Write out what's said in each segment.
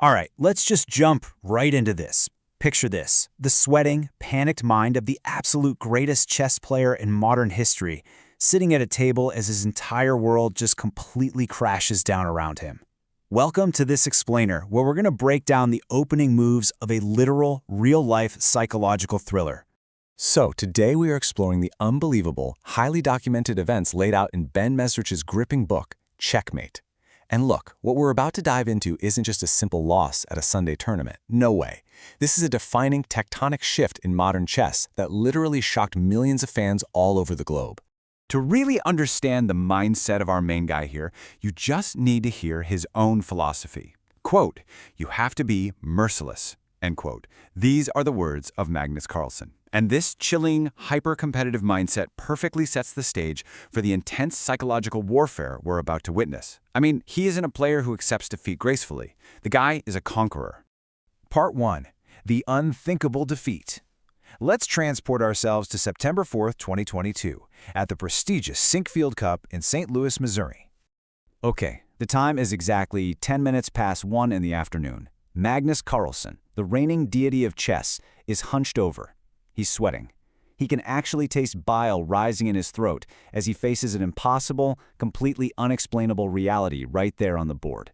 All right, let's just jump right into this. Picture this, the sweating, panicked mind of the absolute greatest chess player in modern history, sitting at a table as his entire world just completely crashes down around him. Welcome to this explainer, where we're going to break down the opening moves of a literal, real-life psychological thriller. So, today we are exploring the unbelievable, highly documented events laid out in Ben Mezrich's gripping book, Checkmate. And look, what we're about to dive into isn't just a simple loss at a Sunday tournament. No way. This is a defining tectonic shift in modern chess that literally shocked millions of fans all over the globe. To really understand the mindset of our main guy here, you just need to hear his own philosophy. Quote, "You have to be merciless," end quote. These are the words of Magnus Carlsen. And this chilling, hyper-competitive mindset perfectly sets the stage for the intense psychological warfare we're about to witness. I mean, he isn't a player who accepts defeat gracefully. The guy is a conqueror. Part 1. The Unthinkable Defeat. Let's transport ourselves to September 4th, 2022, at the prestigious Sinquefield Cup in St. Louis, Missouri. Okay, the time is exactly 10 minutes past 1 in the afternoon. Magnus Carlsen, the reigning deity of chess, is hunched over. He's sweating. He can actually taste bile rising in his throat as he faces an impossible, completely unexplainable reality right there on the board.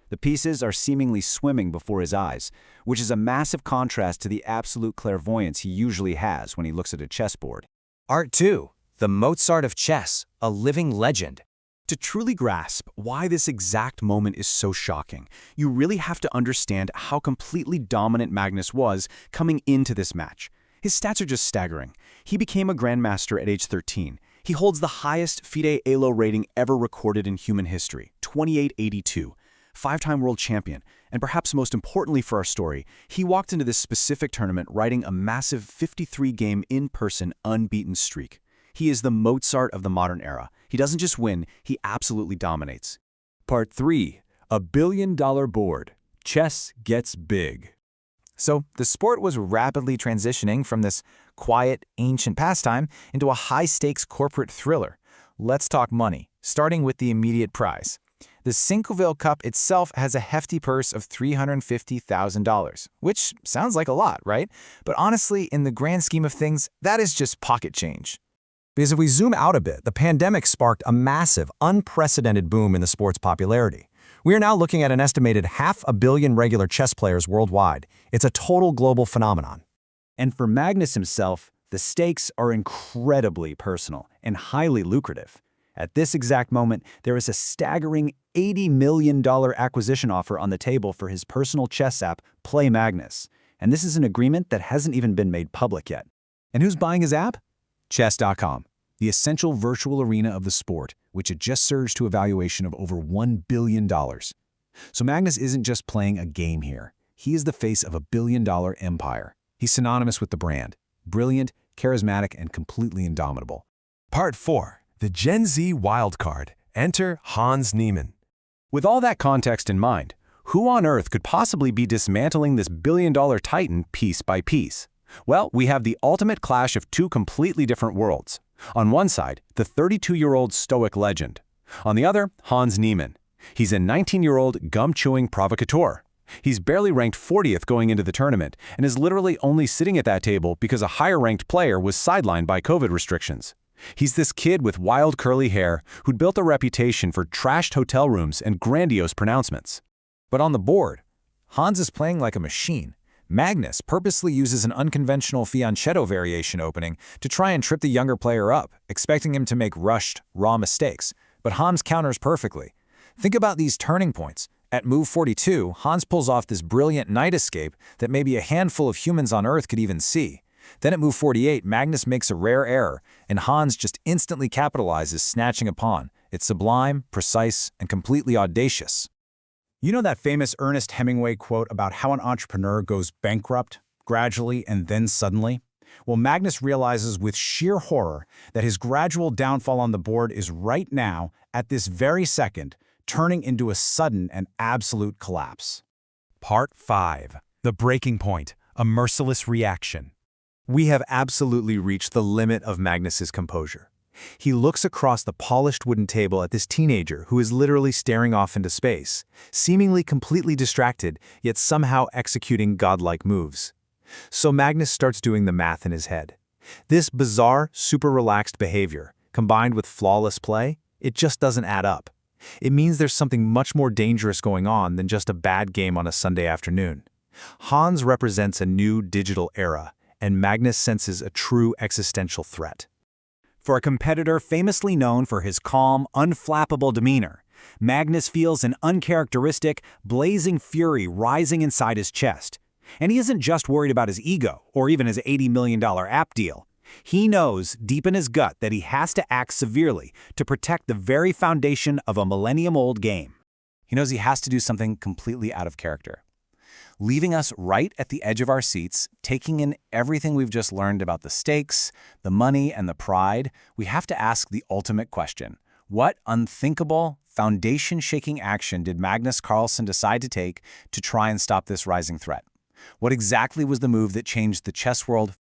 The pieces are seemingly swimming before his eyes, which is a massive contrast to the absolute clairvoyance he usually has when he looks at a chessboard. Art 2. The Mozart of Chess, a living legend. To truly grasp why this exact moment is so shocking, you really have to understand how completely dominant Magnus was coming into this match. His stats are just staggering. He became a grandmaster at age 13. He holds the highest FIDE ELO rating ever recorded in human history, 2882. Five-time world champion, and perhaps most importantly for our story, he walked into this specific tournament riding a massive 53-game in-person unbeaten streak. He is the Mozart of the modern era. He doesn't just win, he absolutely dominates. Part 3. A billion-dollar board. Chess gets big. So, the sport was rapidly transitioning from this quiet, ancient pastime into a high-stakes corporate thriller. Let's talk money, starting with the immediate prize. The Sinquefield Cup itself has a hefty purse of $350,000, which sounds like a lot, right? But honestly, in the grand scheme of things, that is just pocket change. Because if we zoom out a bit, the pandemic sparked a massive, unprecedented boom in the sport's popularity. We are now looking at an estimated 500 million regular chess players worldwide. It's a total global phenomenon. And for Magnus himself, the stakes are incredibly personal and highly lucrative. At this exact moment, there is a staggering $80 million acquisition offer on the table for his personal chess app, Play Magnus. And this is an agreement that hasn't even been made public yet. And who's buying his app? Chess.com, the essential virtual arena of the sport, which had just surged to a valuation of over $1 billion. So Magnus isn't just playing a game here. He is the face of a billion-dollar empire. He's synonymous with the brand. Brilliant, charismatic, and completely indomitable. Part 4. The Gen Z Wildcard. Enter Hans Niemann. With all that context in mind, who on earth could possibly be dismantling this billion-dollar titan piece by piece? Well, we have the ultimate clash of two completely different worlds. On one side, the 32-year-old stoic legend. On the other, Hans Niemann. He's a 19-year-old gum-chewing provocateur. He's barely ranked 40th going into the tournament and is literally only sitting at that table because a higher-ranked player was sidelined by COVID restrictions. He's this kid with wild curly hair who'd built a reputation for trashed hotel rooms and grandiose pronouncements. But on the board, Hans is playing like a machine. Magnus purposely uses an unconventional fianchetto variation opening to try and trip the younger player up, expecting him to make rushed, raw mistakes. But Hans counters perfectly. Think about these turning points. At move 42, Hans pulls off this brilliant knight escape that maybe a handful of humans on Earth could even see. Then at move 48, Magnus makes a rare error, and Hans just instantly capitalizes, snatching a pawn. It's sublime, precise, and completely audacious. You know that famous Ernest Hemingway quote about how an entrepreneur goes bankrupt, gradually and then suddenly? Well, Magnus realizes with sheer horror that his gradual downfall on the board is right now, at this very second, turning into a sudden and absolute collapse. Part 5. The Breaking Point. A Merciless Reaction. We have absolutely reached the limit of Magnus's composure. He looks across the polished wooden table at this teenager who is literally staring off into space, seemingly completely distracted, yet somehow executing godlike moves. So Magnus starts doing the math in his head. This bizarre, super relaxed behavior, combined with flawless play, it just doesn't add up. It means there's something much more dangerous going on than just a bad game on a Sunday afternoon. Hans represents a new digital era, and Magnus senses a true existential threat. For a competitor famously known for his calm, unflappable demeanor, Magnus feels an uncharacteristic, blazing fury rising inside his chest. And he isn't just worried about his ego, or even his $80 million app deal. He knows deep in his gut that he has to act severely to protect the very foundation of a millennium-old game. He knows he has to do something completely out of character. Leaving us right at the edge of our seats, taking in everything we've just learned about the stakes, the money, and the pride, we have to ask the ultimate question. What unthinkable, foundation-shaking action did Magnus Carlsen decide to take to try and stop this rising threat? What exactly was the move that changed the chess world